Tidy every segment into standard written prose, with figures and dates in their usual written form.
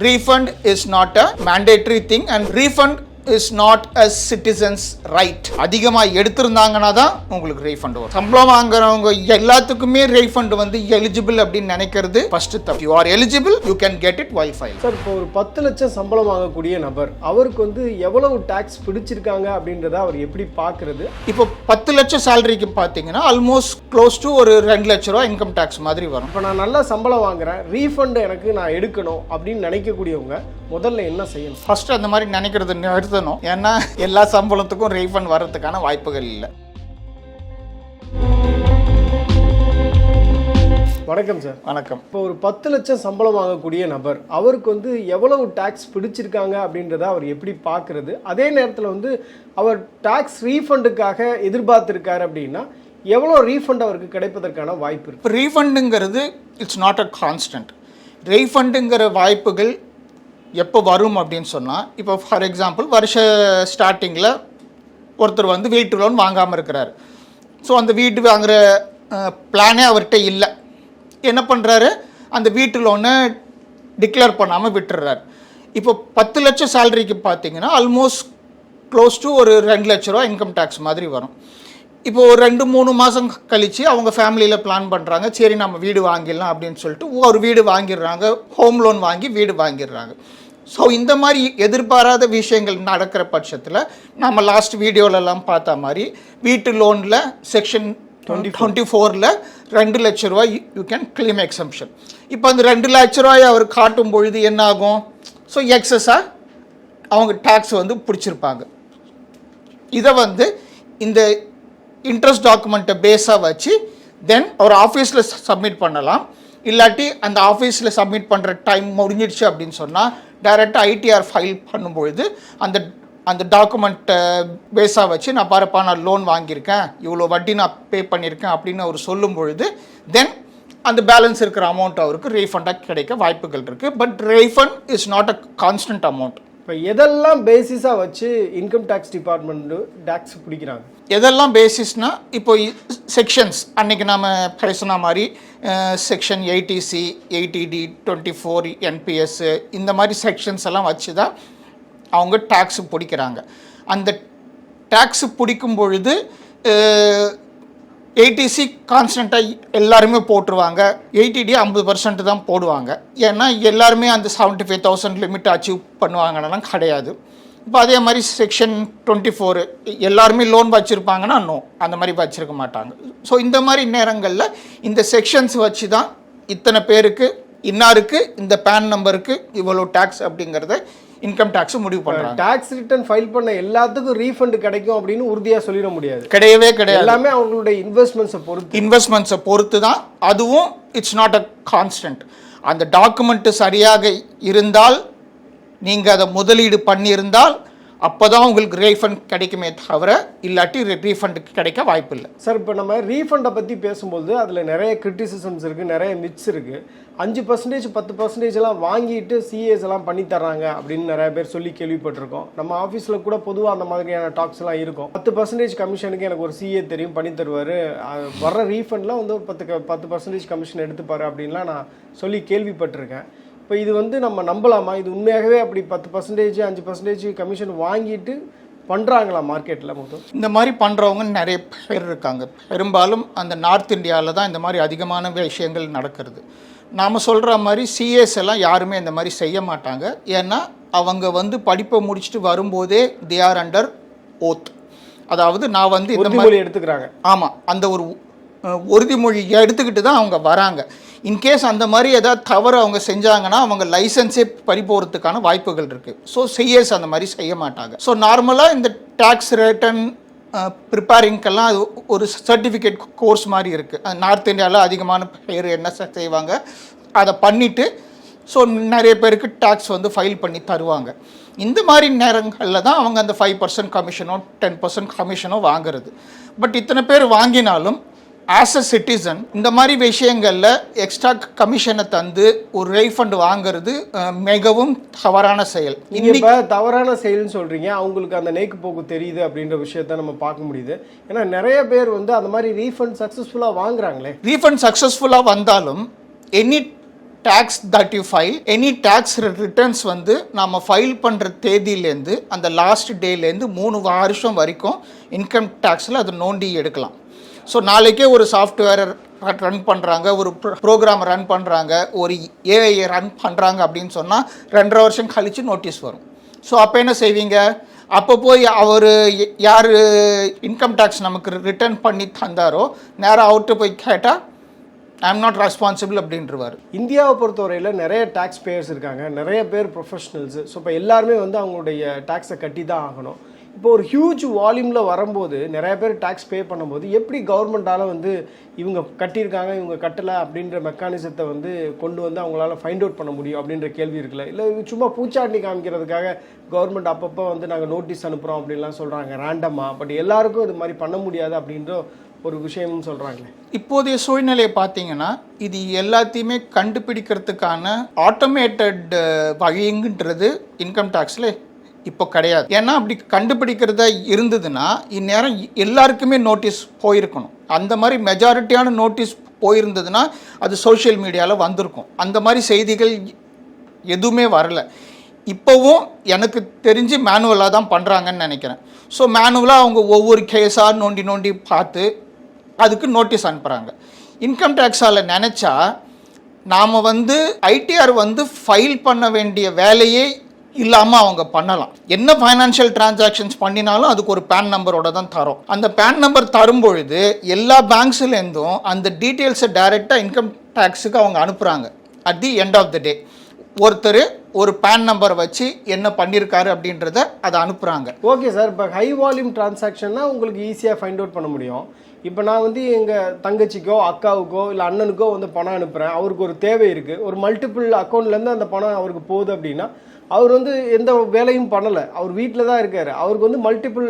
Refund is not a mandatory thing and refund is not a citizen's right. அதிகமா எடுத்திருந்தாங்கன்னா தான் உங்களுக்கு refund வரும். சம்பளம் வாங்குறவங்க எல்லாத்துக்குமே ரீஃபண்ட் வந்து எலிஜிபிள் அப்படின்னு நினைக்கிறது ஃபர்ஸ்ட் தப்பு. You are eligible, you can get it while filing. Sir, இப்போ ஒரு 10 லட்சம் சம்பளம் வாங்கக்கூடிய நபர் அவருக்கு வந்து எவ்வளவு டாக்ஸ் பிடிச்சிருக்காங்க அப்படின்றத அவர் எப்படி பார்க்கறது? இப்போ 10 லட்சம் சேலரிக்கு பார்த்தீங்கன்னா ஆல்மோஸ்ட் க்ளோஸ் டு ஒரு 2 லட்ச ரூபா இன்கம் டாக்ஸ் மாதிரி வரும். இப்போ நான் நல்ல சம்பளம் வாங்குறேன், ரீஃபண்ட் எனக்கு நான் எடுக்கணும் அப்படின்னு நினைக்கக்கூடியவங்க முதல்ல என்ன செய்யணும்? ஃபர்ஸ்ட் அந்த மாதிரி நினைக்கிறது நிறுத்தணும். ஏன்னா எல்லா சம்பளத்துக்கும் ரீஃபண்ட் வர்றதுக்கான வாய்ப்புகள் இல்லை. வணக்கம் சார். வணக்கம். இப்போ ஒரு 10 லட்சம் சம்பளம் வாங்கக்கூடிய நபர் அவருக்கு வந்து எவ்வளவு டாக்ஸ் பிடிச்சிருக்காங்க அப்படின்றத அவர் எப்படி பார்க்கறது? அதே நேரத்தில் வந்து அவர் டாக்ஸ் ரீஃபண்டுக்காக எதிர்பார்த்திருக்காரு அப்படின்னா எவ்வளோ ரீஃபண்ட் அவருக்கு கிடைப்பதற்கான வாய்ப்பு இருக்கு? இப்போ ரீஃபண்டுங்கிறது இட்ஸ் நாட் அ கான்ஸ்டன்ட். ரீஃபண்டுங்கிற வாய்ப்புகள் எப்போ வரும் அப்படின்னு சொன்னால், இப்போ ஃபார் எக்ஸாம்பிள் வருஷ ஸ்டார்டிங்கில் ஒருத்தர் வந்து வீட்டு லோன் வாங்காமல் இருக்கிறார். ஸோ அந்த வீட்டு வாங்குகிற பிளானே அவர்கிட்ட இல்லை. என்ன பண்ணுறாரு, அந்த வீட்டு லோனை டிக்ளேர் பண்ணாமல் விட்டுறாரு. இப்போ 10 லட்சம் சேலரிக்கு பார்த்தீங்கன்னா ஆல்மோஸ்ட் க்ளோஸ் டு ஒரு 2 லட்ச ரூபா இன்கம் டேக்ஸ் மாதிரி வரும். இப்போது ஒரு 2-3 மாதம் கழித்து அவங்க ஃபேமிலியில் பிளான் பண்ணுறாங்க, சரி நம்ம வீடு வாங்கிடலாம் அப்படின்னு சொல்லிட்டு ஒரு வீடு வாங்கிடுறாங்க, ஹோம் லோன் வாங்கி வீடு வாங்கிடுறாங்க. ஸோ இந்த மாதிரி எதிர்பாராத விஷயங்கள் நடக்கிற பட்சத்தில் நம்ம லாஸ்ட் வீடியோலலாம் பார்த்த மாதிரி வீட்டு லோனில் செக்ஷன் 24ல் 2 லட்ச ரூபாய் யூ கேன் கிளைம் எக்ஸம்ஷன். இப்போ அந்த 2 லட்ச ரூபாய் அவர் காட்டும் பொழுது என்ன ஆகும்? ஸோ எக்ஸஸாக அவங்க டேக்ஸ் வந்து பிடிச்சிருப்பாங்க. இதை வந்து இந்த இன்ட்ரெஸ்ட் டாக்குமெண்ட்டை பேஸாக வச்சு தென் ஒரு ஆஃபீஸில் சப்மிட் பண்ணலாம். இல்லாட்டி அந்த ஆஃபீஸில் சப்மிட் பண்ணுற டைம் முடிஞ்சிடுச்சு அப்படின்னு சொன்னால் டைரெக்டாக ஐடிஆர் ஃபைல் பண்ணும்பொழுது அந்த டாக்குமெண்ட்டை பேஸாக வச்சு நான் பாருப்பா நான் லோன் வாங்கியிருக்கேன், இவ்வளோ வட்டி நான் பே பண்ணியிருக்கேன் அப்படின்னு அவர் சொல்லும் பொழுது தென் அந்த பேலன்ஸ் இருக்கிற அமௌண்ட் அவருக்கு ரீஃபண்டாக கிடைக்க வாய்ப்புகள் இருக்குது. But refund is not a constant amount. இப்போ எதெல்லாம் பேசிஸாக வச்சு இன்கம் டேக்ஸ் டிபார்ட்மெண்ட்டு டேக்ஸ் பிடிக்கிறாங்க? எதெல்லாம் பேசிஸ்னால், இப்போ செக்ஷன்ஸ் அன்றைக்கி நம்ம பேசின மாதிரி செக்ஷன் 80C, 80D, 24 NPS இந்த மாதிரி செக்ஷன்ஸ் எல்லாம் வச்சு தான் அவங்க டேக்ஸு பிடிக்கிறாங்க. அந்த டேக்ஸு பிடிக்கும் பொழுது 80C கான்ஸ்டண்ட்டாக எல்லாருமே போட்டுருவாங்க, 80D 50% தான் போடுவாங்க. ஏன்னா எல்லாருமே அந்த 75,000 லிமிட் அச்சீவ் பண்ணுவாங்கன்னா கிடையாது. இப்போ அதே மாதிரி செக்ஷன் 24 எல்லாருமே லோன் வச்சுருப்பாங்கன்னா அந்த மாதிரி வச்சுருக்க மாட்டாங்க. ஸோ இந்த மாதிரி நேரங்களில் இந்த செக்ஷன்ஸ் வச்சு தான் இத்தனை பேருக்கு இன்னாருக்கு இந்த பேன் நம்பருக்கு இவ்வளோ டேக்ஸ் அப்படிங்கிறத இன்கம் டேக்ஸ் முடிவு பண்ணுறாங்க. டேக்ஸ் ரிட்டர்ன் ஃபைல் பண்ண எல்லாத்துக்கும் ரீஃபண்ட் கிடைக்கும் அப்படின்னு உறுதியாக சொல்லிட முடியாது. கிடையவே கிடையாது. எல்லாமே அவங்களுடைய இன்வெஸ்ட்மெண்ட்ஸை பொறுத்து தான். அதுவும் இட்ஸ் நாட் அ கான்ஸ்டன்ட். அந்த டாக்குமெண்ட்டு சரியாக இருந்தால், நீங்கள் அதை முதலீடு பண்ணியிருந்தால் அப்போ தான் உங்களுக்கு ரீஃபண்ட் கிடைக்குமே தவிர இல்லாட்டி ரீஃபண்டுக்கு கிடைக்க வாய்ப்பு இல்லை. சார், இப்போ நம்ம ரீஃபண்டை பற்றி பேசும்போது அதில் நிறைய கிரிட்டிசிசம்ஸ் இருக்குது, நிறைய மித்ஸ் இருக்குது. 5% 10% எல்லாம் வாங்கிட்டு சிஏஸ் எல்லாம் பண்ணி தர்றாங்க அப்படின்னு நிறைய பேர் சொல்லி கேள்விப்பட்டிருக்கோம். நம்ம ஆஃபீஸில் கூட பொதுவாக அந்த மாதிரியான டாக்ஸ் எல்லாம் இருக்கும். 10% கமிஷனுக்கு எனக்கு ஒரு சிஏ தெரியும், பண்ணி தருவார், வர்ற ரீஃபண்டில் வந்து ஒரு 10% கமிஷன் எடுத்துப்பார் அப்படின்லாம் நான் சொல்லி கேள்விப்பட்டிருக்கேன். இப்போ இது வந்து நம்ம நம்பலாமா? இது உண்மையாகவே அப்படி 10% 5% கமிஷன் வாங்கிட்டு பண்ணுறாங்களா மார்க்கெட்டில்? மொத்தம் இந்த மாதிரி பண்ணுறவங்க நிறைய பேர் இருக்காங்க. பெரும்பாலும் அந்த நார்த் இந்தியாவில் தான் இந்த மாதிரி அதிகமான விஷயங்கள் நடக்கிறது. நாம் சொல்கிற மாதிரி சிஏஸ் எல்லாம் யாருமே இந்த மாதிரி செய்ய மாட்டாங்க. ஏன்னா அவங்க வந்து படிப்பை முடிச்சுட்டு வரும்போதே தே ஆர் அண்டர் ஓத். அதாவது நான் வந்து இந்த மாதிரி எடுத்துக்கிறாங்க. ஆமாம், அந்த ஒரு உறுதிமொழி எடுத்துக்கிட்டு தான் அவங்க வராங்க. இன்கேஸ் அந்த மாதிரி ஏதாவது தவறு அவங்க செஞ்சாங்கன்னா அவங்க லைசன்ஸே பறி போகிறதுக்கான வாய்ப்புகள் இருக்குது. ஸோ சிஏஸ் அந்த மாதிரி செய்ய மாட்டாங்க. ஸோ நார்மலாக இந்த டேக்ஸ் ரிட்டர்ன் ப்ரிப்பேரிங்க்கெல்லாம் அது ஒரு சர்டிஃபிகேட் கோர்ஸ் மாதிரி இருக்குது. நார்த் இந்தியாவில் அதிகமான பேர் என்ன செய்வாங்க, அதை பண்ணிவிட்டு ஸோ நிறைய பேருக்கு டேக்ஸ் வந்து ஃபைல் பண்ணி தருவாங்க. இந்த மாதிரி நேரங்களில் தான் அவங்க அந்த 5% கமிஷனோ 10% கமிஷனோ வாங்குறது. பட் இத்தனை பேர் வாங்கினாலும் ஆஸ் அ சிட்டிசன் இந்த மாதிரி விஷயங்களில் எக்ஸ்ட்ரா கமிஷனை தந்து ஒரு ரீஃபண்ட் வாங்குறது மிகவும் தவறான செயல். இப்போ தவறான செயல்னு சொல்கிறீங்க, அவங்களுக்கு அந்த நேக்கு போக்கு தெரியுது அப்படின்ற விஷயத்த நம்ம பார்க்க முடியுது. ஏன்னா நிறைய பேர் வந்து அந்த மாதிரி ரீஃபண்ட் சக்ஸஸ்ஃபுல்லாக வாங்குறாங்களே. ரீஃபண்ட் சக்ஸஸ்ஃபுல்லாக வந்தாலும் any tax that you file, any tax returns வந்து நம்ம ஃபைல் பண்ணுற தேதியிலேருந்து அந்த லாஸ்ட் டேலேருந்து 3 வருஷம் வரைக்கும் இன்கம் டேக்ஸில் அது நோண்டி எடுக்கலாம். ஸோ நாளைக்கே ஒரு சாஃப்ட்வேரை ரன் பண்ணுறாங்க, ஒரு ப்ரோக்ராம் ரன் பண்ணுறாங்க, ஒரு ஏஐ ரன் பண்ணுறாங்க அப்படின்னு சொன்னால் 2.5 வருஷம் கழித்து நோட்டீஸ் வரும். ஸோ அப்போ என்ன செய்வீங்க? அப்போ போய் அவர் யார் இன்கம் டேக்ஸ் நமக்கு ரிட்டர்ன் பண்ணி தந்தாரோ நேராக அவர்கிட்ட போய் கேட்டால் ஐ எம் நாட் ரெஸ்பான்சிபிள் அப்படின்றவார். இந்தியாவை பொறுத்தவரையில் நிறைய டேக்ஸ் பேயர்ஸ் இருக்காங்க, நிறைய பேர் ப்ரொஃபஷனல்ஸு. ஸோ இப்போ எல்லாருமே வந்து அவங்களுடைய டேக்ஸை கட்டி தான் ஆகணும். இப்போ ஒரு ஹியூஜ் வால்யூமில் வரும்போது நிறைய பேர் டேக்ஸ் பே பண்ணும்போது எப்படி கவர்மெண்ட்டால் வந்து இவங்க கட்டியிருக்காங்க இவங்க கட்டலை அப்படின்ற மெக்கானிசத்தை வந்து கொண்டு வந்து அவங்களால ஃபைண்ட் அவுட் பண்ண முடியும் அப்படின்ற கேள்வி இருக்குல்ல? இல்லை சும்மா பூச்சாண்டி காமிக்கிறதுக்காக கவர்மெண்ட் அப்பப்போ வந்து நாங்கள் நோட்டீஸ் அனுப்புகிறோம் அப்படின்லாம் சொல்கிறாங்க ரேண்டமாக. பட் எல்லாருக்கும் இது மாதிரி பண்ண முடியாது அப்படின்ற ஒரு விஷயமும் சொல்கிறாங்களே. இப்போதைய சூழ்நிலையை பார்த்தீங்கன்னா இது எல்லாத்தையுமே கண்டுபிடிக்கிறதுக்கான ஆட்டோமேட்டட் வழிங்கிறது இன்கம் டேக்ஸில் இப்போ கிடையாது. ஏன்னா அப்படி கண்டுபிடிக்கிறதா இருந்ததுன்னா இந்நேரம் எல்லாருக்குமே நோட்டீஸ் போயிருக்கணும். அந்த மாதிரி மெஜாரிட்டியான நோட்டீஸ் போயிருந்ததுன்னா அது சோஷியல் மீடியாவில் வந்திருக்கும். அந்த மாதிரி செய்திகள் எதுவுமே வரல. இப்போவும் எனக்கு தெரிஞ்சு மேனுவலாக தான் பண்ணுறாங்கன்னு நினைக்கிறேன். ஸோ மேனுவலாக அவங்க ஒவ்வொரு கேஸாக நோண்டி பார்த்து அதுக்கு நோட்டீஸ் அனுப்புகிறாங்க. இன்கம் டேக்ஸால் நினச்சா நாம் வந்து ஐடிஆர் வந்து ஃபைல் பண்ண வேண்டிய வேலையே இல்லாமல் அவங்க பண்ணலாம். என்ன ஃபைனான்ஷியல் டிரான்சாக்ஷன்ஸ் பண்ணினாலும் அதுக்கு ஒரு பேன் நம்பரோட தான் தரோம். அந்த பேன் நம்பர் தரும் பொழுது எல்லா பேங்க்ஸ்லேருந்தும் அந்த டீட்டெயில்ஸை டைரெக்டாக இன்கம் டேக்ஸுக்கு அவங்க அனுப்புகிறாங்க. At the end of the day ஒருத்தர் ஒரு பேன் நம்பரை வச்சு என்ன பண்ணியிருக்காரு அப்படின்றத அதை அனுப்புகிறாங்க. ஓகே சார், இப்போ ஹை வால்யூம் டிரான்சாக்ஷன்னா உங்களுக்கு ஈஸியாக ஃபைண்ட் அவுட் பண்ண முடியும். இப்போ நான் வந்து எங்கள் தங்கச்சிக்கோ அக்காவுக்கோ இல்லை அண்ணனுக்கோ வந்து பணம் அனுப்புகிறேன், அவருக்கு ஒரு தேவை இருக்குது, ஒரு மல்டிபிள் அக்கௌண்ட்லேருந்து அந்த பணம் அவருக்கு போகுது அப்படின்னா அவர் வந்து எந்த வேலையும் பண்ணலை, அவர் வீட்டில் தான் இருக்கார், அவருக்கு வந்து மல்டிபிள்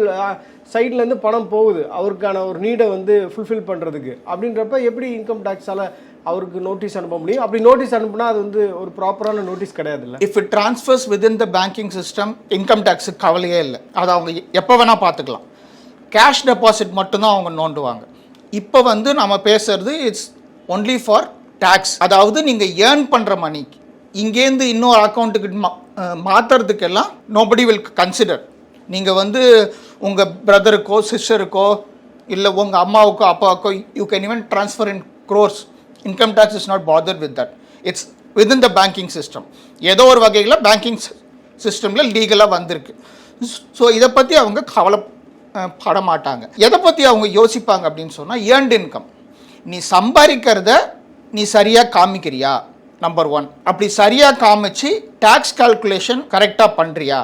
சைட்லேருந்து பணம் போகுது அவருக்கான ஒரு நீடை வந்து ஃபுல்ஃபில் பண்ணுறதுக்கு. அப்படின்றப்ப எப்படி இன்கம் டேக்ஸால் அவருக்கு நோட்டீஸ் அனுப்ப முடியும்? அப்படி நோட்டீஸ் அனுப்புனா அது வந்து ஒரு ப்ராப்பரான நோட்டீஸ் கிடையாது இல்லை? If it transfers within the banking system income டேக்ஸுக்கு கவலையே இல்லை. அதை அவங்க எப்போ வேணால் பார்த்துக்கலாம். கேஷ் டெபாசிட் மட்டும்தான் அவங்க நோண்டுவாங்க. இப்போ வந்து நம்ம பேசுறது இட்ஸ் ஒன்லி ஃபார் டேக்ஸ். அதாவது நீங்கள் ஏர்ன் பண்ணுற மணிக்கு இங்கேருந்து இன்னொரு அக்கௌண்ட்டுக்கு மாற்றுறதுக்கெல்லாம் நோபடி வில் கன்சிடர். நீங்கள் வந்து உங்கள் பிரதருக்கோ சிஸ்டருக்கோ இல்லை உங்கள் அம்மாவுக்கோ அப்பாவுக்கோ you can even transfer in crores. Income tax is not bother with that. It's within the banking system. ஏதோ ஒரு வகையில் பேங்கிங் சிஸ்டமில் லீகலாக வந்திருக்கு. ஸோ இதை பற்றி அவங்க கவலைப்பட மாட்டாங்க. எதை பற்றி அவங்க யோசிப்பாங்க அப்படின்னு சொன்னால் ஏர்ன்ட் இன்கம். நீ சம்பாதிக்கிறத நீ சரியாக காமிக்கிறியா, நம்பர் 1. அப்படி சரியாக காமிச்சு டேக்ஸ் கால்குலேஷன் கரெக்டாக பண்ணுறியா,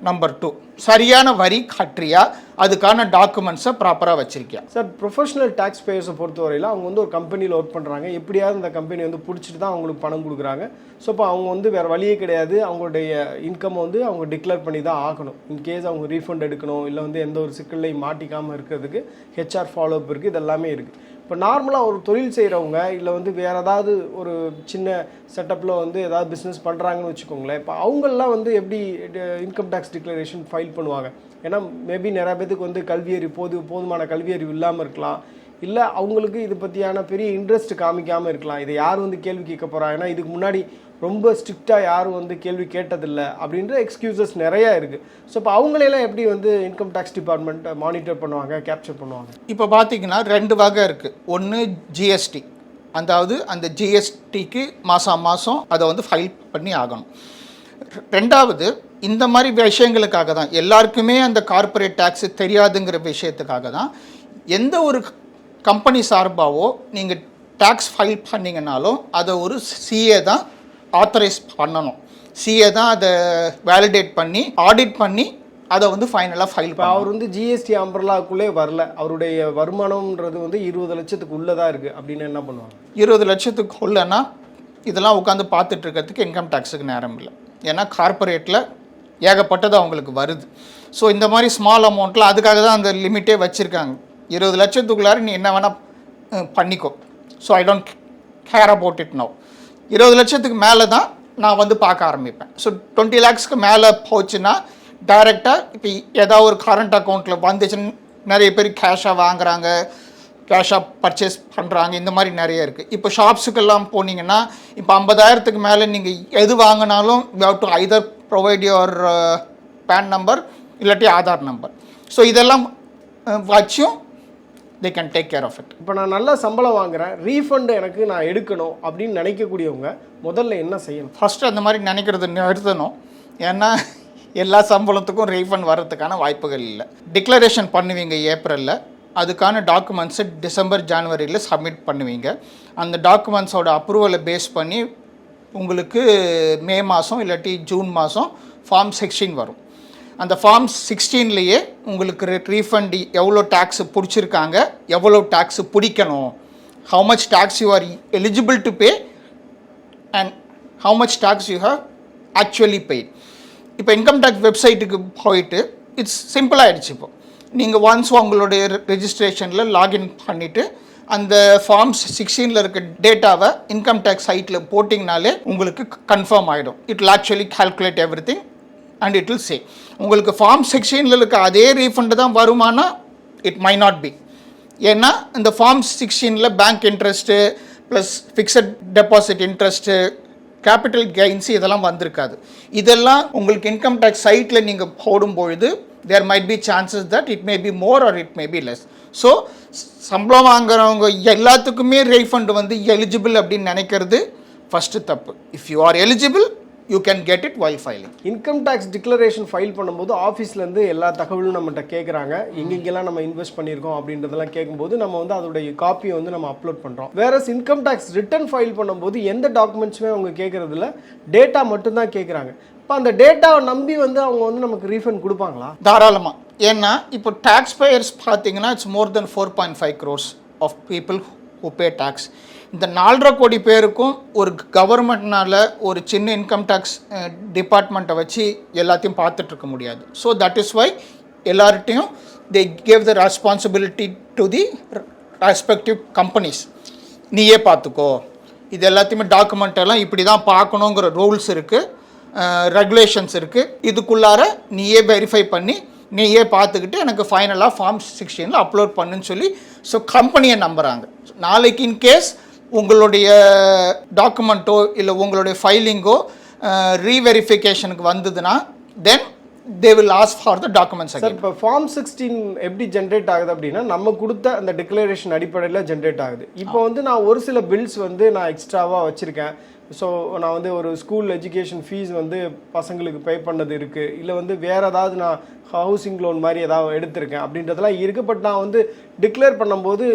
நம்பர் 2. சரியான வரி கட்டுறியா, அதுக்கான டாக்குமெண்ட்ஸை ப்ராப்பராக வச்சிருக்கியா. சார், ப்ரொஃபஷனல் டேக்ஸ் பேயர்ஸை பொறுத்தவரையில் அவங்க வந்து ஒரு கம்பெனியில் ஒர்க் பண்ணுறாங்க, எப்படியாவது அந்த கம்பெனி வந்து பிடிச்சிட்டு தான் அவங்களுக்கு பணம் கொடுக்குறாங்க. ஸோ இப்போ அவங்க வந்து வேறு வழியே கிடையாது, அவங்களுடைய இன்கம் வந்து அவங்க டிக்ளேர் பண்ணி தான் ஆகணும். இன்கேஸ் அவங்க ரீஃபண்ட் எடுக்கணும் இல்லை வந்து எந்த ஒரு சிக்கல்லையும் மாட்டிக்காமல் இருக்கிறதுக்கு ஹெச்ஆர் ஃபாலோஅப் இருக்குது, இது எல்லாமே இருக்குது. இப்போ நார்மலாக ஒரு தொழில் செய்கிறவங்க இல்லை வந்து வேறு ஏதாவது ஒரு சின்ன செட்டப்பில் வந்து ஏதாவது பிஸ்னஸ் பண்ணுறாங்கன்னு வச்சுக்கோங்களேன், இப்போ அவங்களெலாம் வந்து எப்படி இன்கம் டேக்ஸ் டிக்ளரேஷன் ஃபைல் பண்ணுவாங்க? ஏன்னா மேபி நிறைய பேருக்கு வந்து கல்வியறிவு போதுமான கல்வியறிவு இல்லாமல் இருக்கலாம், இல்லை அவங்களுக்கு இது பற்றியான பெரிய இன்ட்ரெஸ்ட் காமிக்காமல் இருக்கலாம். இதை யார் வந்து கேள்வி கேட்க போகிறாங்க, ஏன்னா இதுக்கு முன்னாடி ரொம்ப ஸ்ட்ரிக்டாக யாரும் வந்து கேள்வி கேட்டதில்லை அப்படின்ற எக்ஸ்கியூசஸ் நிறையா இருக்குது. ஸோ இப்போ அவங்களெல்லாம் எப்படி வந்து இன்கம் டேக்ஸ் டிபார்ட்மெண்ட் மானிட்டர் பண்ணுவாங்க, கேப்சர் பண்ணுவாங்க? இப்போ பார்த்தீங்கன்னா 2 வகை இருக்குது. ஒன்று ஜிஎஸ்டி, அதாவது அந்த ஜிஎஸ்டிக்கு மாதம் அதை வந்து ஃபைல் பண்ணி ஆகணும். 2வது இந்த மாதிரி விஷயங்களுக்காக தான், எல்லாருக்குமே அந்த கார்ப்பரேட் டேக்ஸு தெரியாதுங்கிற விஷயத்துக்காக தான் எந்த ஒரு கம்பெனி சார்பாவோ நீங்கள் டேக்ஸ் ஃபைல் பண்ணிங்கனாலும் அதை ஒரு சிஏ தான் ஆத்தரைஸ் பண்ணணும். சிஏ தான் அதை வேலிடேட் பண்ணி ஆடிட் பண்ணி அதை வந்து ஃபைனலாக ஃபைல் பண்ண. அவர் வந்து ஜிஎஸ்டி அம்பர்லாக்குள்ளே வரல, அவருடைய வருமானம்ன்றது வந்து 20 லட்சத்துக்கு உள்ளதாக இருக்குது அப்படின்னு என்ன பண்ணுவாங்க? 20 லட்சத்துக்கு உள்ளனா இதெல்லாம் உட்காந்து பார்த்துட்டு இருக்கிறதுக்கு இன்கம் டேக்ஸுக்கு நேரம் இல்லை. ஏன்னா கார்ப்பரேட்டில் ஏகப்பட்டது அவங்களுக்கு வருது. ஸோ இந்த மாதிரி ஸ்மால் அமௌண்ட்டில் அதுக்காக தான் அந்த லிமிட்டே வச்சுருக்காங்க. 20 லட்சத்துக்குள்ளார நீ என்ன வேணால் பண்ணிக்கோ. So I don't care about it now. 20 லட்சத்துக்கு மேலே தான் நான் வந்து பார்க்க ஆரம்பிப்பேன். ஸோ 20 லேக்ஸ்க்கு மேலே போச்சுன்னா டைரெக்டாக இப்போ ஏதாவது ஒரு கரண்ட் அக்கௌண்ட்டில் வந்துச்சுன்னு நிறைய பேர் கேஷாக வாங்குறாங்க, கேஷாக பர்ச்சேஸ் பண்ணுறாங்க. இந்த மாதிரி நிறைய இருக்குது. இப்போ ஷாப்ஸுக்கெல்லாம் போனீங்கன்னா இப்போ 50,000க்கு மேலே நீங்கள் எது வாங்கினாலும் you have to either provide your PAN number இல்லாட்டி ஆதார் நம்பர். ஸோ இதெல்லாம் வச்சும் they can take care of it. இப்போ நான் நல்ல சம்பளம் வாங்குறேன், ரீஃபண்ட் எனக்கு நான் எடுக்கணும் அப்படின்னு நினைக்கக்கூடியவங்க முதல்ல என்ன செய்யணும்? ஃபஸ்ட்டு அந்த மாதிரி நினைக்கிறத நிறுத்தணும். ஏன்னா எல்லா சம்பளத்துக்கும் ரீஃபண்ட் வர்றதுக்கான வாய்ப்புகள் இல்லை. டிக்ளரேஷன் பண்ணுவீங்க ஏப்ரலில், அதுக்கான டாக்குமெண்ட்ஸை டிசம்பர் ஜனவரியில் சப்மிட் பண்ணுவீங்க. அந்த டாக்குமெண்ட்ஸோட அப்ரூவலை பேஸ் பண்ணி உங்களுக்கு மே மாதம் இல்லாட்டி ஜூன் மாதம் ஃபார்ம் 16 வரும். அந்த ஃபார்ம் 16லேயே உங்களுக்கு ரீஃபண்ட் எவ்வளோ டேக்ஸு பிடிச்சிருக்காங்க, எவ்வளோ டேக்ஸு பிடிக்கணும், how much tax you are eligible to pay and how much tax you have actually paid. இப்போ இன்கம் டேக்ஸ் வெப்சைட்டுக்கு போயிட்டு இட்ஸ் சிம்பிளாகிடுச்சு. இப்போ நீங்கள் ஒன்ஸ் உங்களுடைய ரெஜிஸ்ட்ரேஷனில் லாகின் பண்ணிவிட்டு அந்த ஃபார்ம்ஸ் 16ல் இருக்க டேட்டாவை இன்கம் டேக்ஸ் சைட்டில் போட்டிங்கனாலே உங்களுக்கு கன்ஃபார்ம் ஆகிடும். It will actually calculate everything and it will say உங்களுக்கு ஃபார்ம் 16ல் இருக்க அதே ரீஃபண்டு தான் வருமானா இட் மை நாட் பி. ஏன்னா இந்த ஃபார்ம் 16ல் bank interest plus fixed deposit interest, capital gains இதெல்லாம் வந்திருக்காது. இதெல்லாம் உங்களுக்கு இன்கம் டேக்ஸ் சைட்டில் நீங்கள் போடும்பொழுது there might be chances that it may be more or it may be less. So சம்பளம் வாங்குறவங்க எல்லாத்துக்குமே ரீஃபண்ட் எலிஜிபிள் அப்படின்னு நினைக்கிறது ஃபஸ்ட்டு தப்பு. If you are eligible you can get it while filing. Income tax declaration file பண்ணும்போது ஆஃபீஸ்லேருந்து எல்லா தகவலும் நம்மகிட்ட கேட்குறாங்க. எங்கெங்கெல்லாம் நம்ம இன்வெஸ்ட் பண்ணியிருக்கோம் அப்படின்றதெல்லாம் கேட்கும்போது நம்ம அதோடைய காப்பியை நம்ம அப்லோட் பண்ணுறோம். வேற இன்கம் டேக்ஸ் ரிட்டர்ன் ஃபைல் பண்ணும்போது எந்த டாக்குமெண்ட்ஸுமே அவங்க கேட்குறதில்ல, டேட்டா மட்டும்தான் கேட்குறாங்க. இப்போ அந்த டேட்டாவை நம்பி அவங்க நமக்கு ரீஃபண்ட் கொடுப்பாங்களா? தாராளமாக. ஏன்னா இப்போ டேக்ஸ் பேயர்ஸ் பார்த்தீங்கன்னா it's more than 4.5 crores of people who pay tax. இந்த 4.5 கோடி பேருக்கும் ஒரு கவர்மெண்ட்னால் ஒரு சின்ன இன்கம் டேக்ஸ் டிபார்ட்மெண்ட்டை வச்சு எல்லாத்தையும் பார்த்துட்ருக்க முடியாது. ஸோ தட் இஸ் வை எல்லார்ட்டையும் they gave the responsibility to the respective companies. நீயே பார்த்துக்கோ, இது எல்லாத்தையுமே டாக்குமெண்ட் எல்லாம் இப்படி தான் பார்க்கணுங்கிற ரூல்ஸ் இருக்குது, ரெகுலேஷன்ஸ் இருக்குது. இதுக்குள்ளார நீயே வெரிஃபை பண்ணி நீயே பார்த்துக்கிட்டு எனக்கு ஃபைனலாக ஃபார்ம் 16ல் அப்லோட் பண்ணுன்னு சொல்லி ஸோ கம்பெனியை நம்புகிறாங்க. நாளைக்கு இன்கேஸ் உங்களுடைய டாக்குமெண்ட்டோ இல்லை உங்களுடைய ஃபைலிங்கோ ரீவெரிஃபிகேஷனுக்கு வந்ததுன்னா then they will ask for the documents. Sir இப்போ ஃபார்ம் 16 எப்படி ஜென்ரேட் ஆகுது அப்படின்னா நம்ம கொடுத்த அந்த டிக்ளரேஷன் அடிப்படையில் ஜென்ரேட் ஆகுது. இப்போ நான் ஒரு சில பில்ஸ் நான் எக்ஸ்ட்ராவாக வச்சுருக்கேன். ஸோ நான் ஒரு ஸ்கூல் எஜுகேஷன் ஃபீஸ் பசங்களுக்கு பே பண்ணது இருக்குது, இல்லை வேறு ஏதாவது நான் ஹவுசிங் லோன் மாதிரி ஏதாவது எடுத்திருக்கேன் அப்படின்றதெல்லாம் இருக்குது. பட் நான் டிக்ளேர் பண்ணும்போது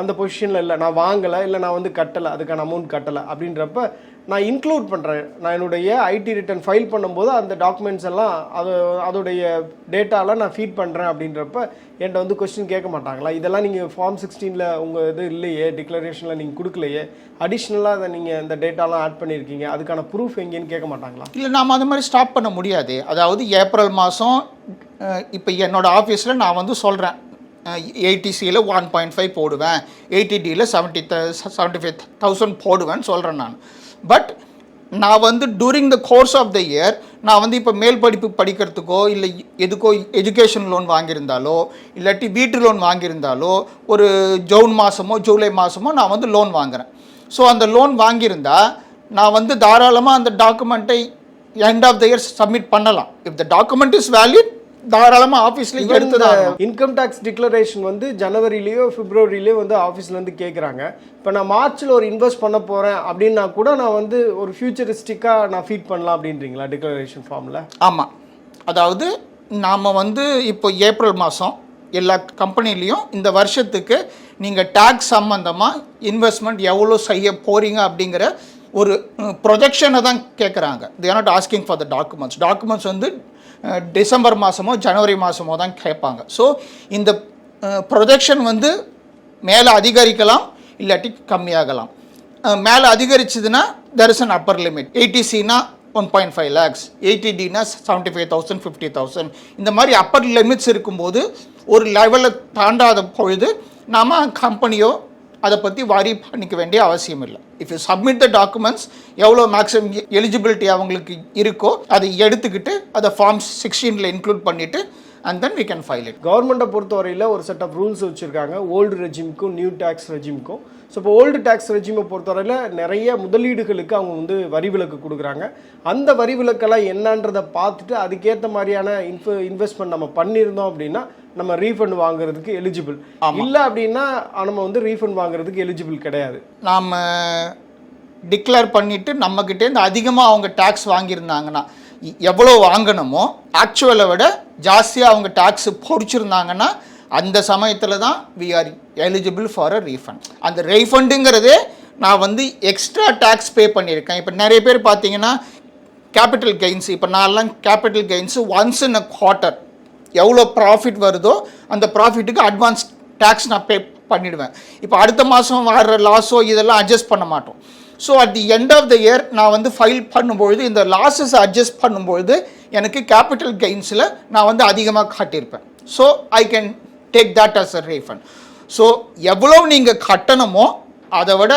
அந்த பொசிஷனில் இல்லை, நான் வாங்கலை, இல்லை நான் கட்டலை, அதுக்கான அமௌண்ட் கட்டலை அப்படின்றப்ப நான் இன்க்ளூட் பண்ணுறேன். நான் என்னுடைய ஐடி ரிட்டர்ன் ஃபைல் பண்ணும்போது அந்த டாக்குமெண்ட்ஸ் எல்லாம் அதோடைய டேட்டாலாம் நான் ஃபீட் பண்ணுறேன் அப்படின்றப்ப என்கிட்ட கொஸ்டின் கேட்க மாட்டாங்களா? இதெல்லாம் நீங்கள் ஃபார்ம் 16ல் உங்கள் இது இல்லையே, டிக்ளரேஷனில் நீங்கள் கொடுக்கலையே, அடிஷ்னலாக அதை நீங்கள் இந்த டேட்டாலாம் ஆட் பண்ணியிருக்கீங்க, அதுக்கான ப்ரூஃப் எங்கேன்னு கேட்க மாட்டாங்களா? இல்லை, நாம் அந்த மாதிரி ஸ்டாப் பண்ண முடியாது. அதாவது ஏப்ரல் மாதம் இப்போ என்னோடய ஆஃபீஸில் நான் சொல்கிறேன் ஏடிசியில் 1.5 போடுவேன், ஏடிடியில் 75,000 போடுவேன்னு சொல்கிறேன் நான். பட் நான் during the course of the year நான் இப்போ மேல் படிப்பு படிக்கிறதுக்கோ இல்லை எதுக்கோ எஜுகேஷன் லோன் வாங்கியிருந்தாலோ இல்லாட்டி வீட்டு லோன் வாங்கியிருந்தாலோ ஒரு ஜூன் மாதமோ ஜூலை மாதமோ நான் லோன் வாங்குகிறேன். ஸோ அந்த லோன் வாங்கியிருந்தா நான் தாராளமாக அந்த டாக்குமெண்ட்டை end of the year submit பண்ணலாம். If the document is valid தாராளமாக ஆஃபீஸில் எடுத்துதான். இன்கம் டேக்ஸ் டிக்ளரேஷன் ஜனவரிலேயோ பிப்ரவரிலேயோ ஆஃபீஸ்லேருந்து கேட்குறாங்க. இப்போ நான் மார்ச்சில் ஒரு இன்வெஸ்ட் பண்ண போகிறேன் அப்படின்னா கூட நான் ஒரு ஃபியூச்சரிஸ்டிக்காக நான் ஃபீட் பண்ணலாம் அப்படின்றீங்களா டிக்ளரேஷன் ஃபார்மில்? ஆமாம். அதாவது நாம் இப்போ ஏப்ரல் மாதம் எல்லா கம்பெனிலையும் இந்த வருஷத்துக்கு நீங்கள் டேக்ஸ் சம்மந்தமாக இன்வெஸ்ட்மெண்ட் எவ்வளோ செய்ய போகிறீங்க அப்படிங்கிற ஒரு ப்ரொஜெக்ஷனை தான் கேட்குறாங்க. They are not asking for the documents. Documents December மாதமோ ஜனவரி மாதமோ தான் கேட்பாங்க. ஸோ இந்த ப்ரொஜெக்ஷன் மேலே அதிகரிக்கலாம் இல்லாட்டி கம்மியாகலாம். மேலே அதிகரிச்சதுன்னா there is an upper limit. ஏடிசினா 1.5 lakhs, ஏடிடினா 75,000, 50,000 இந்த மாதிரி அப்பர் லிமிட்ஸ் இருக்கும்போது ஒரு லெவலில் தாண்டாத பொழுது நாம் கம்பெனியோ அதை பற்றி வாரி பண்ணிக்க வேண்டிய அவசியம் இல்லை. If you submit the documents எவ்வளோ மேக்ஸிமம் எலிஜிபிலிட்டி அவங்களுக்கு இருக்கோ அதை எடுத்துக்கிட்டு அதை ஃபார்ம் 16ல் இன்க்ளூட் பண்ணிவிட்டு and then we can file it. கவர்மெண்ட்டை பொறுத்தவரையில் ஒரு செட் ஆஃப் ரூல்ஸ் வச்சுருக்காங்க ஓல்டு ரெஜிம்க்கும் நியூ டேக்ஸ் ரெஜிம்க்கும். ஸோ இப்போ ஓல்டு டேக்ஸ் ரெஜிமை பொறுத்தவரையில் நிறைய முதலீடுகளுக்கு அவங்க வந்து வரி விலக்கு கொடுக்குறாங்க. அந்த வரி விலக்கெல்லாம் என்னன்றதை பார்த்துட்டு அதுக்கேற்ற மாதிரியான இன்வெஸ்ட்மெண்ட் நம்ம பண்ணியிருந்தோம் அப்படின்னா நம்ம ரீஃபண்ட் வாங்குறதுக்கு எலிஜிபிள். இல்லை அப்படின்னா நம்ம வந்து ரீஃபண்ட் வாங்குறதுக்கு எலிஜிபிள் கிடையாது. நாம் டிக்ளேர் பண்ணிவிட்டு நம்மக்கிட்டேருந்து அதிகமாக அவங்க டேக்ஸ் வாங்கியிருந்தாங்கன்னா எவ்வளோ வாங்கணுமோ ஆக்சுவலை விட ஜாஸ்தியாக அவங்க டேக்ஸ் பொறிச்சிருந்தாங்கன்னா அந்த சமயத்தில் தான் we are eligible for a refund. அந்த ரீஃபண்டுங்கிறதே நான் வந்து எக்ஸ்ட்ரா டேக்ஸ் பே பண்ணியிருக்கேன். இப்போ நிறைய பேர் பார்த்தீங்கன்னா கேபிட்டல் கெயின்ஸ், இப்போ நான்லாம் capital gains once in a quarter எவ்வளோ ப்ராஃபிட் வருதோ அந்த ப்ராஃபிட்டுக்கு அட்வான்ஸ் டேக்ஸ் நான் பே பண்ணிவிடுவேன். இப்போ அடுத்த மாதம் வர லாஸோ இதெல்லாம் அட்ஜஸ்ட் பண்ண மாட்டோம். So at the end of the year நான் வந்து ஃபைல் பண்ணும்பொழுது இந்த லாஸஸ் அட்ஜஸ்ட் பண்ணும்பொழுது எனக்கு கேபிட்டல் கெயின்ஸில் நான் வந்து அதிகமாக காட்டியிருப்பேன். So I can take that as a refund. So எவ்வளோ நீங்கள் கட்டணுமோ அதை விட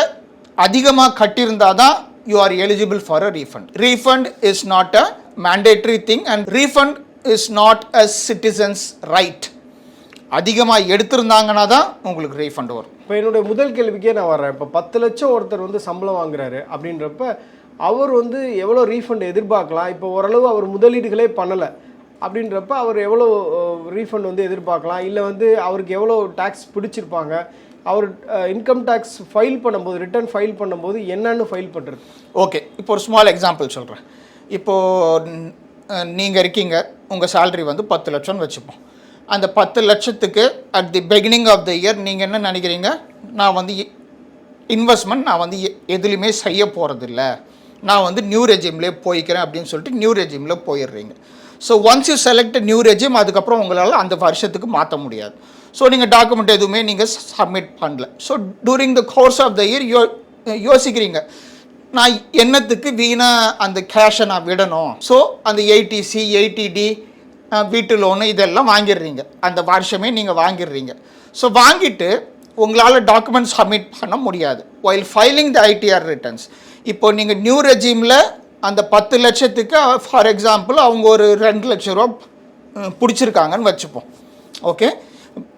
அதிகமாக கட்டியிருந்தால் தான் you are eligible for a refund. Refund is not a mandatory thing and refund is not a citizen's right. அதிகமாக எடுத்திருந்தாங்கன்னா தான் உங்களுக்கு ரீஃபண்ட் வரும். இப்போ என்னுடைய முதல் கேள்விக்கே நான் வர்றேன். இப்போ 10 லட்சம் ஒருத்தர் வந்து சம்பளம் வாங்குறாரு அப்படின்றப்ப அவர் வந்து எவ்வளோ ரீஃபண்ட் எதிர்பார்க்கலாம்? இப்போ ஓரளவு அவர் முதலீடுகளே பண்ணலை அப்படின்றப்ப அவர் எவ்வளோ ரீஃபண்ட் வந்து எதிர்பார்க்கலாம்? இல்லை வந்து அவருக்கு எவ்வளோ டேக்ஸ் பிடிச்சிருப்பாங்க? அவர் இன்கம் டேக்ஸ் ஃபைல் பண்ணும்போது ரிட்டர்ன் ஃபைல் பண்ணும்போது என்னன்னு ஃபைல் பண்ணுறது? ஓகே, இப்போ ஒரு ஸ்மால் எக்ஸாம்பிள் சொல்கிறேன். இப்போது நீங்கள் இருக்கீங்க, உங்கள் சேலரி வந்து 10 லட்சம்னு வச்சுப்போம். அந்த 10 லட்சத்துக்கு at the beginning of the year நீங்கள் என்ன நினைக்கிறீங்க? நான் வந்து இன்வெஸ்ட்மெண்ட் நான் வந்து எதுலேயுமே செய்ய போகிறதில்ல, நான் வந்து நியூ ரெஜிம்லேயே போய்க்கிறேன் அப்படின்னு சொல்லிட்டு நியூ ரெஜிமில் போயிடுறீங்க. So once you select new regime, அதுக்கப்புறம் உங்களால் அந்த வருஷத்துக்கு மாற்ற முடியாது. ஸோ நீங்கள் டாக்குமெண்ட் எதுவுமே நீங்கள் சப்மிட் பண்ணல. So during the course of the year யோசிக்கிறீங்க, நான் என்னத்துக்கு வீணாக அந்த கேஷை நான் விடணும். ஸோ அந்த 80C 80D வீட்டு லோனு இதெல்லாம் வாங்கிடுறீங்க, அந்த வருஷமே நீங்கள் வாங்கிடுறீங்க. ஸோ வாங்கிட்டு உங்களால் டாக்குமெண்ட் சப்மிட் பண்ண முடியாது வைல் ஃபைலிங் த ஐடிஆர் ரிட்டர்ன்ஸ். இப்போ நீங்கள் நியூ ரெஜிமில் அந்த 10 லட்சத்துக்கு ஃபார் எக்ஸாம்பிள் அவங்க ஒரு 2 லட்ச ரூபா பிடிச்சிருக்காங்கன்னு வச்சுப்போம். ஓகே,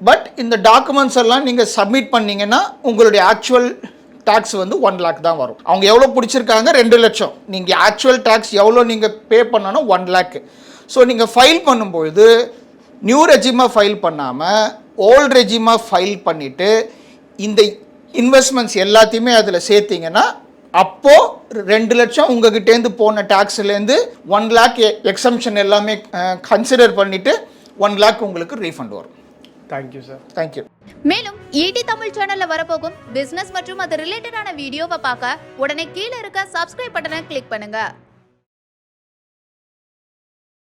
பட் இந்த டாக்குமெண்ட்ஸ் எல்லாம் நீங்கள் சப்மிட் பண்ணிங்கன்னா உங்களுடைய ஆக்சுவல் டேக்ஸ் வந்து 1 lakh தான் வரும். அவங்க எவ்வளோ பிடிச்சிருக்காங்க? 2 லட்சம். நீங்கள் ஆக்சுவல் டேக்ஸ் எவ்வளோ நீங்கள் பே பண்ணணும்? 1 lakh. ஸோ நீங்கள் ஃபைல் பண்ணும்பொழுது நியூ ரெஜிமாக ஃபைல் பண்ணாமல் ஓல்டு ரெஜிமாக ஃபைல் பண்ணிவிட்டு இந்த இன்வெஸ்ட்மெண்ட்ஸ் எல்லாத்தையுமே அதில் சேர்த்திங்கன்னா அப்போது 2 லட்சம் உங்ககிட்டேருந்து போன டேக்ஸ்லேருந்து 1 lakh எக்ஸம்ஷன் எல்லாமே கன்சிடர் பண்ணிவிட்டு 1 lakh உங்களுக்கு ரீஃபண்ட் வரும். Thank you sir. தேங்க்யூ. மேலும் ஈடி தமிழ் சேனல்ல வரப்போகும் பிசினஸ் மற்றும் அது ரிலேட்டடான வீடியோவை பார்க்க உடனே கீழே இருக்க சப்ஸ்கிரைப் பட்டனை கிளிக் பண்ணுங்க.